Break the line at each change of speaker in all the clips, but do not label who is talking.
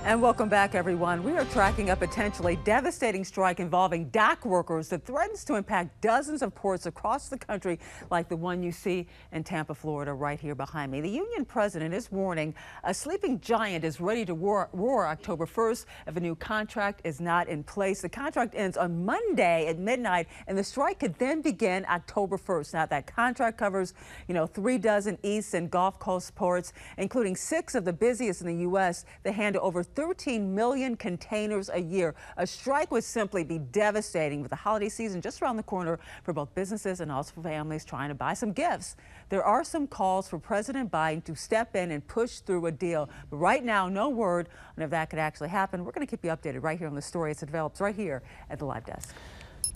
And welcome back, everyone. We are tracking a potentially devastating strike involving dock workers that threatens to impact dozens of ports across the country, like the one you see in Tampa, Florida, right here behind me. The union president is warning a sleeping giant is ready to roar October 1st if a new contract is not in place. The contract ends on Monday at midnight, and the strike could then begin October 1st. Now, that contract covers, 3 dozen East and Gulf Coast ports, including 6 of the busiest in the U.S. They handle over 13 million containers a year. A strike would simply be devastating, with the holiday season just around the corner for both businesses and also for families trying to buy some gifts. There are some calls for President Biden to step in and push through a deal. But right now, no word on if that could actually happen. We're going to keep you updated right here on the story as it develops right here at the live desk.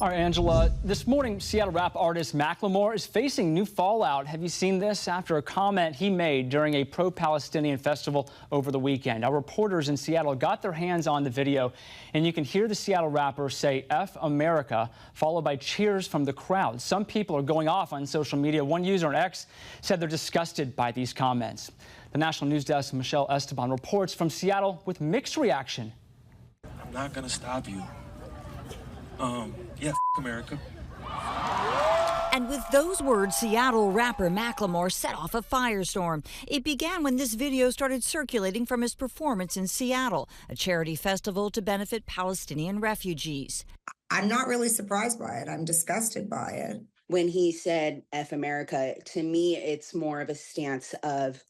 All right, Angela, this morning, Seattle rap artist Macklemore is facing new fallout. Have you seen this? After a comment he made during a pro-Palestinian festival over the weekend. Our reporters in Seattle got their hands on the video, and you can hear the Seattle rapper say "F America," followed by cheers from the crowd. Some people are going off on social media. One user on X said they're disgusted by these comments. The National News Desk, Michelle Esteban, reports from Seattle with mixed reaction.
I'm not going to stop you. Yeah, America.
And with those words, Seattle rapper Macklemore set off a firestorm. It began when this video started circulating from his performance in Seattle, a charity festival to benefit Palestinian refugees.
I'm not really surprised by it. I'm disgusted by it.
When he said F America, to me, it's more of a stance of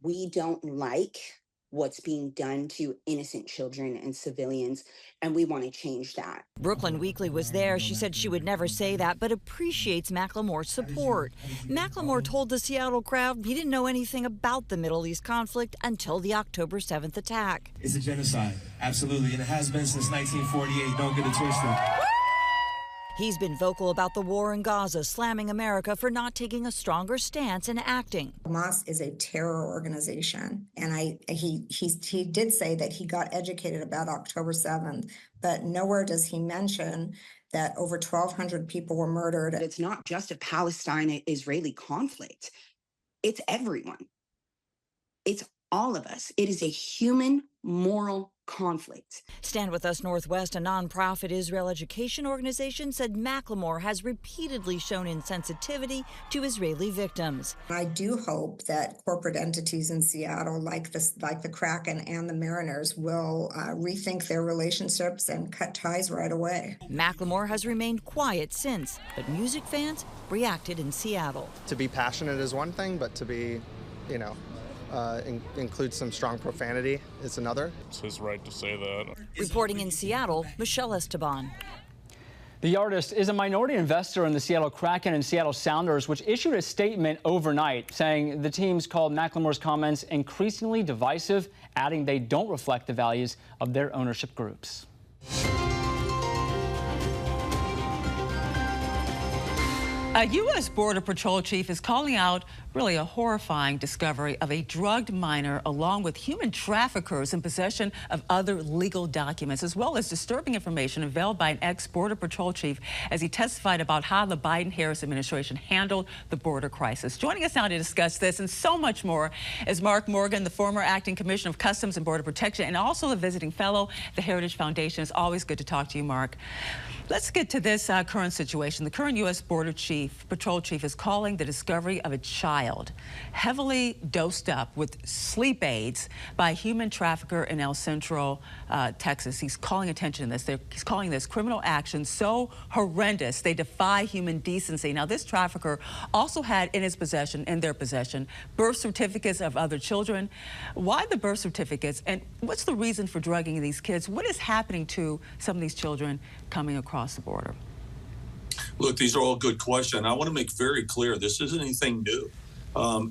we don't like what's being done to innocent children and civilians, and we want to change that.
Brooklyn Weekly was there. She said she would never say that, but appreciates Macklemore's support. Macklemore told the Seattle crowd he didn't know anything about the Middle East conflict until the October 7th attack.
It's a genocide, absolutely, and it has been since 1948. Don't get it twisted.
He's been vocal about the war in Gaza, slamming America for not taking a stronger stance and acting.
Hamas is a terror organization, and he did say that he got educated about October 7th, but nowhere does he mention that over 1,200 people were murdered.
It's not just a Palestine-Israeli conflict. It's everyone. It's all of us. It is a human, moral conflict.
Stand With Us Northwest, a nonprofit Israel education organization, said Macklemore has repeatedly shown insensitivity to Israeli victims.
I do hope that corporate entities in Seattle, like the Kraken and the Mariners, will rethink their relationships and cut ties right away.
Macklemore has remained quiet since, but music fans reacted in Seattle.
To be passionate is one thing, but to be, include some strong profanity is another.
It's his right to say that.
Reporting in Seattle, Michelle Esteban.
The artist is a minority investor in the Seattle Kraken and Seattle Sounders, which issued a statement overnight saying the teams called Macklemore's comments increasingly divisive, adding they don't reflect the values of their ownership groups.
A U.S. Border Patrol chief is calling out really a horrifying discovery of a drugged minor along with human traffickers in possession of other legal documents, as well as disturbing information unveiled by an ex-Border Patrol chief as he testified about how the Biden-Harris administration handled the border crisis. Joining us now to discuss this and so much more is Mark Morgan, the former acting commissioner of Customs and Border Protection and also a visiting fellow at the Heritage Foundation. It's always good to talk to you, Mark. Let's get to this current situation. The current U.S. Border Patrol chief is calling the discovery of a child heavily dosed up with sleep aids by a human trafficker in El Centro, Texas. He's calling attention to this. He's calling this criminal action so horrendous they defy human decency. Now, this trafficker also had in their possession, birth certificates of other children. Why the birth certificates, and what's the reason for drugging these kids? What is happening to some of these children coming across the border?
Look, these are all good questions. I want to make very clear this isn't anything new.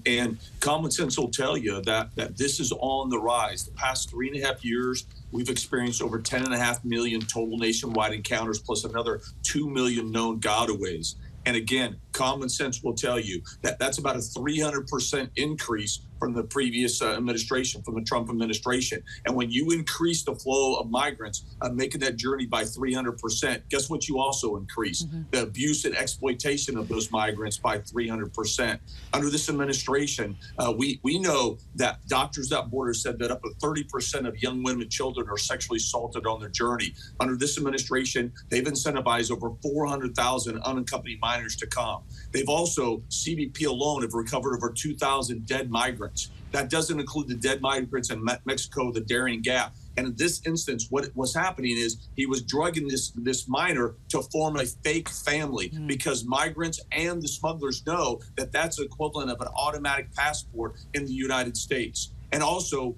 And common sense will tell you that this is on the rise. The past 3.5 years, we've experienced over 10.5 million total nationwide encounters, plus another 2 million known gotaways. And again, common sense will tell you that that's about a 300% increase from the previous administration, from the Trump administration. And when you increase the flow of migrants, making that journey by 300%, guess what you also increase? The abuse and exploitation of those migrants by 300%. Under this administration, we know that Doctors Without Borders said that up to 30% of young women and children are sexually assaulted on their journey. Under this administration, they've incentivized over 400,000 unaccompanied minors to come. They've also, CBP alone, have recovered over 2,000 dead migrants. That doesn't include the dead migrants in Mexico, the Darien Gap. And in this instance, what was happening is he was drugging this minor to form a fake family because migrants and the smugglers know that that's the equivalent of an automatic passport in the United States. And also,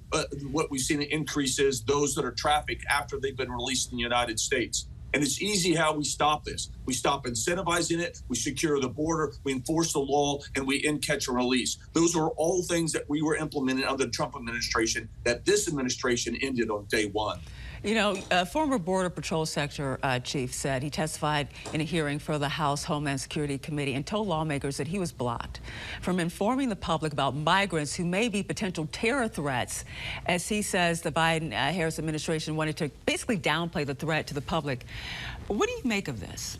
what we've seen an increase is those that are trafficked after they've been released in the United States. And it's easy how we stop this. We stop incentivizing it, we secure the border, we enforce the law, and we end catch and release. Those are all things that we were implementing under the Trump administration that this administration ended on day one.
You know, a former Border Patrol Sector chief said he testified in a hearing for the House Homeland Security Committee and told lawmakers that he was blocked from informing the public about migrants who may be potential terror threats, as he says the Biden-Harris administration wanted to basically downplay the threat to the public. What do you make of this?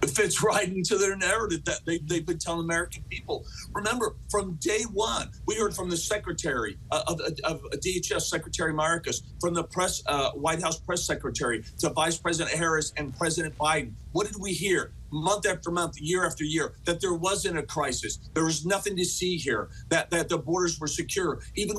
It fits right into their narrative that they've been telling American people. Remember, from day one, we heard from the secretary of DHS, Secretary Mayorkas, from the White House press secretary to Vice President Harris and President Biden. What did we hear? Month after month, year after year, that there wasn't a crisis. There was nothing to see here, that the borders were secure. Even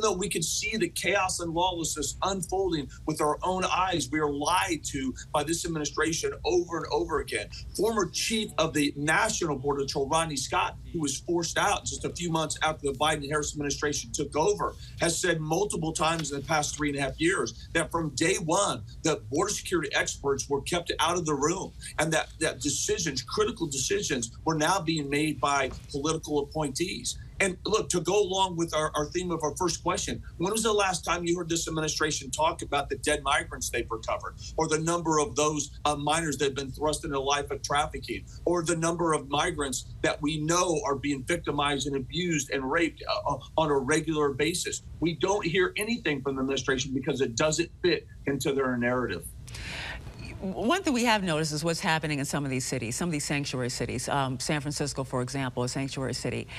though we could see the chaos and lawlessness unfolding with our own eyes, we are lied to by this administration over and over again. Former chief of the National Border Patrol, Rodney Scott, who was forced out just a few months after the Biden-Harris administration took over, has said multiple times in the past 3.5 years that from day one, the border security experts were kept out of the room, and that decisions, critical decisions, were now being made by political appointees. And look, to go along with our theme of our first question, when was the last time you heard this administration talk about the dead migrants they've recovered, or the number of those minors that have been thrust into a life of trafficking, or the number of migrants that we know are being victimized and abused and raped on a regular basis? We don't hear anything from the administration because it doesn't fit into their narrative.
One thing we have noticed is what's happening in some of these cities, some of these sanctuary cities. San Francisco, for example, a sanctuary city,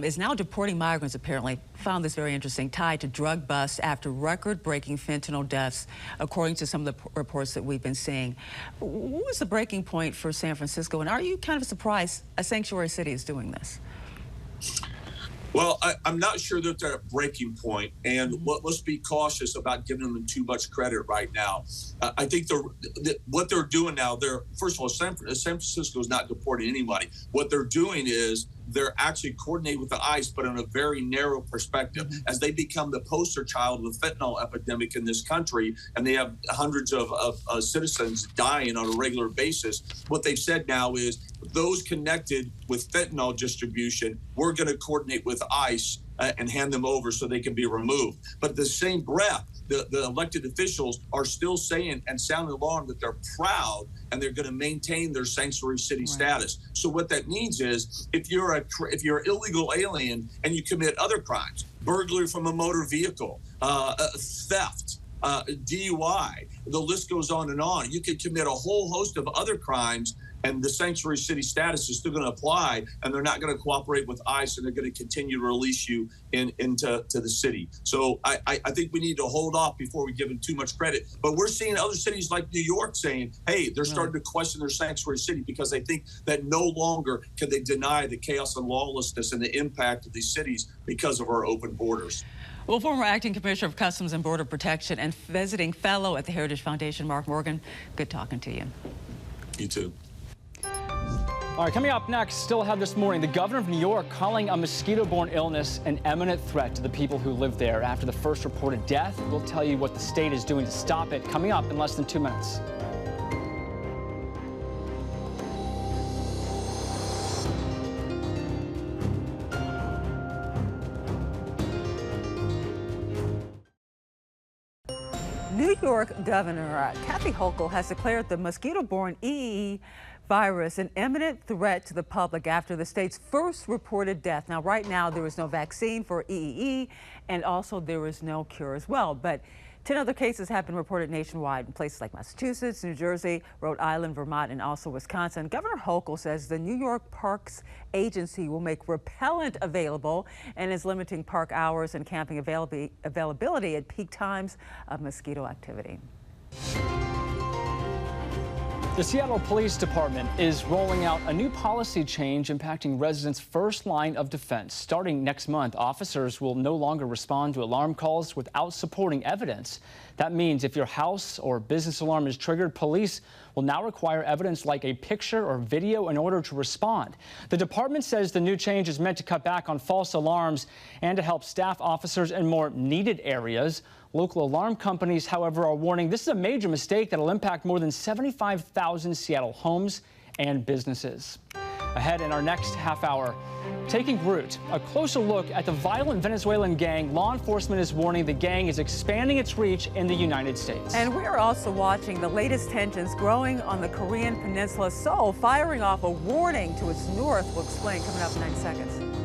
is now deporting migrants, apparently. Found this very interesting, tied to drug busts after record-breaking fentanyl deaths, according to some of the reports that we've been seeing. What was the breaking point for San Francisco, and are you kind of surprised a sanctuary city is doing this?
Well, I'm not sure that they're at a breaking point, and let's be cautious about giving them too much credit right now. I think what they're doing now, first of all, San Francisco is not deporting anybody. What they're doing is they're actually coordinating with the ICE, but on a very narrow perspective, as they become the poster child of the fentanyl epidemic in this country, and they have hundreds of citizens dying on a regular basis. What they've said now is those connected with fentanyl distribution, we're going to coordinate with ICE and hand them over so they can be removed. But at the same breath, the elected officials are still saying and sounding alarm that they're proud and they're going to maintain their sanctuary city status. So what that means is if you're an illegal alien and you commit other crimes, burglary from a motor vehicle, theft, DUI, the list goes on and on. You could commit a whole host of other crimes, and the sanctuary city status is still going to apply, and they're not going to cooperate with ICE, and they're going to continue to release you into the city. So I think we need to hold off before we give them too much credit. But we're seeing other cities like New York saying, hey, they're starting to question their sanctuary city because they think that no longer can they deny the chaos and lawlessness and the impact of these cities because of our open borders.
Well, former Acting Commissioner of Customs and Border Protection and visiting fellow at the Heritage Foundation, Mark Morgan, good talking to you.
You too.
All right, coming up next, still ahead this morning, the governor of New York calling a mosquito-borne illness an imminent threat to the people who live there. After the first reported death, we'll tell you what the state is doing to stop it, coming up in less than 2 minutes.
New York Governor Kathy Hochul has declared the mosquito-borne EEE virus, an imminent threat to the public after the state's first reported death. Now, right now, there is no vaccine for EEE, and also there is no cure as well. But 10 other cases have been reported nationwide in places like Massachusetts, New Jersey, Rhode Island, Vermont, and also Wisconsin. Governor Hochul says the New York Parks Agency will make repellent available and is limiting park hours and camping availability at peak times of mosquito activity.
The Seattle Police Department is rolling out a new policy change impacting residents' first line of defense. Starting next month, officers will no longer respond to alarm calls without supporting evidence. That means if your house or business alarm is triggered, police will now require evidence like a picture or video in order to respond. The department says the new change is meant to cut back on false alarms and to help staff officers in more needed areas. Local alarm companies, however, are warning this is a major mistake that will impact more than 75,000 Seattle homes and businesses. Ahead in our next half hour, taking root, a closer look at the violent Venezuelan gang. Law enforcement is warning the gang is expanding its reach in the United States.
And we are also watching the latest tensions growing on the Korean peninsula. Seoul firing off a warning to its north. We'll explain coming up in 90 seconds.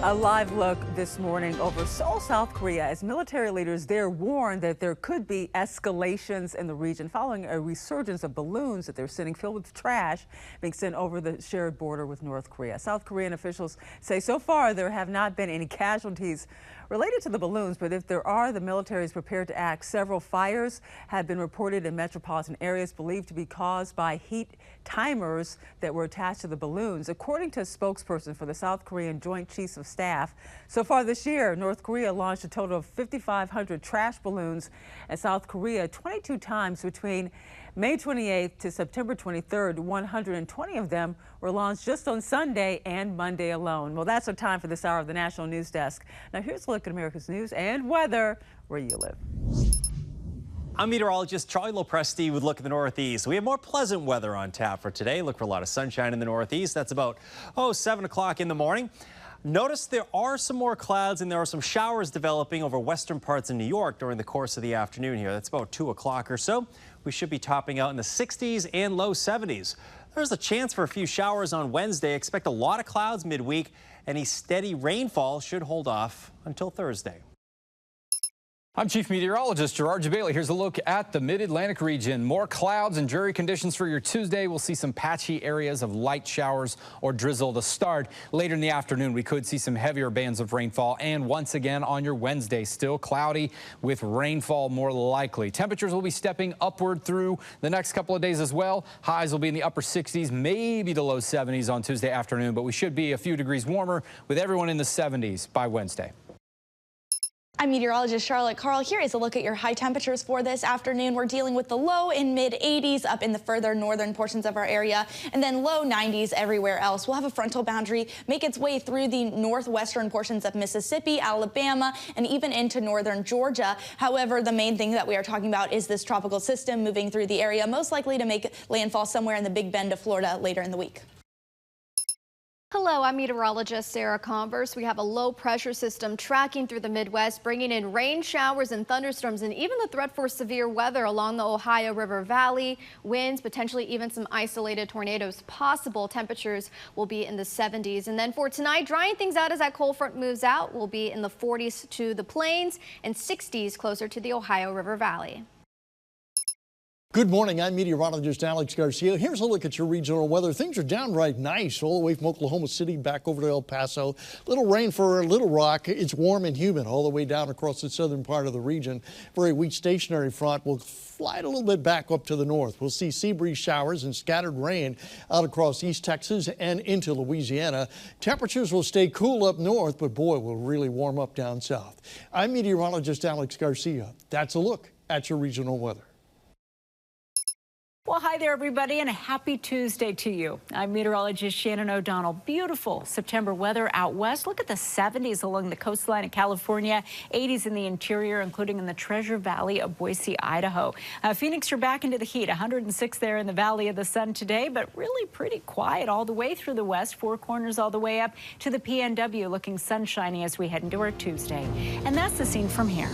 A live look this morning over Seoul, South Korea, as military leaders there warn that there could be escalations in the region following a resurgence of balloons that they're sending filled with trash being sent over the shared border with North Korea. South Korean officials say so far there have not been any casualties related to the balloons, but if there are, the military is prepared to act. Several fires have been reported in metropolitan areas believed to be caused by heat timers that were attached to the balloons. According to a spokesperson for the South Korean Joint Chiefs of Staff, so far this year, North Korea launched a total of 5,500 trash balloons, and South Korea 22 times between May 28th to September 23rd. 120 of them were launched just on Sunday and Monday alone. Well, that's our time for this hour of the National News Desk. Now here's a look at America's news and weather where you live.
I'm meteorologist Charlie Lopresti with a look at the Northeast. We have more pleasant weather on tap for today. Look for a lot of sunshine in the Northeast. That's about, 7 o'clock in the morning. Notice there are some more clouds and there are some showers developing over western parts of New York during the course of the afternoon here. That's about 2 o'clock or so. We should be topping out in the 60s and low 70s. There's a chance for a few showers on Wednesday. Expect a lot of clouds midweek. Any steady rainfall should hold off until Thursday.
I'm Chief Meteorologist Gerard Jabali. Here's a look at the Mid-Atlantic region. More clouds and dreary conditions for your Tuesday. We'll see some patchy areas of light showers or drizzle to start. Later in the afternoon, we could see some heavier bands of rainfall. And once again on your Wednesday, still cloudy with rainfall more likely. Temperatures will be stepping upward through the next couple of days as well. Highs will be in the upper 60s, maybe the low 70s on Tuesday afternoon, but we should be a few degrees warmer with everyone in the 70s by Wednesday.
I'm meteorologist Charlotte Carl. Here is a look at your high temperatures for this afternoon. We're dealing with the low in mid 80s up in the further northern portions of our area, and then low 90s everywhere else. We'll have a frontal boundary make its way through the northwestern portions of Mississippi, Alabama, and even into northern Georgia. However, the main thing that we are talking about is this tropical system moving through the area, most likely to make landfall somewhere in the Big Bend of Florida later in the week.
Hello, I'm meteorologist Sarah Converse. We have a low pressure system tracking through the Midwest, bringing in rain showers and thunderstorms and even the threat for severe weather along the Ohio River Valley. Winds, potentially even some isolated tornadoes possible. Temperatures will be in the 70s. And then for tonight, drying things out as that cold front moves out. We'll be in the 40s to the plains and 60s closer to the Ohio River Valley.
Good morning. I'm meteorologist Alex Garcia. Here's a look at your regional weather. Things are downright nice all the way from Oklahoma City back over to El Paso. Little rain for Little Rock. It's warm and humid all the way down across the southern part of the region. Very weak stationary front will slide a little bit back up to the north. We'll see sea breeze showers and scattered rain out across East Texas and into Louisiana. Temperatures will stay cool up north, but boy, will really warm up down south. I'm meteorologist Alex Garcia. That's a look at your regional weather.
Well, hi there, everybody, and a happy Tuesday to you. I'm meteorologist Shannon O'Donnell. Beautiful September weather out west. Look at the 70s along the coastline of California, 80s in the interior, including in the Treasure Valley of Boise, Idaho. Phoenix, you're back into the heat. 106 there in the Valley of the Sun today, but really pretty quiet all the way through the west, Four Corners all the way up to the PNW, looking sunshiny as we head into our Tuesday. And that's the scene from here.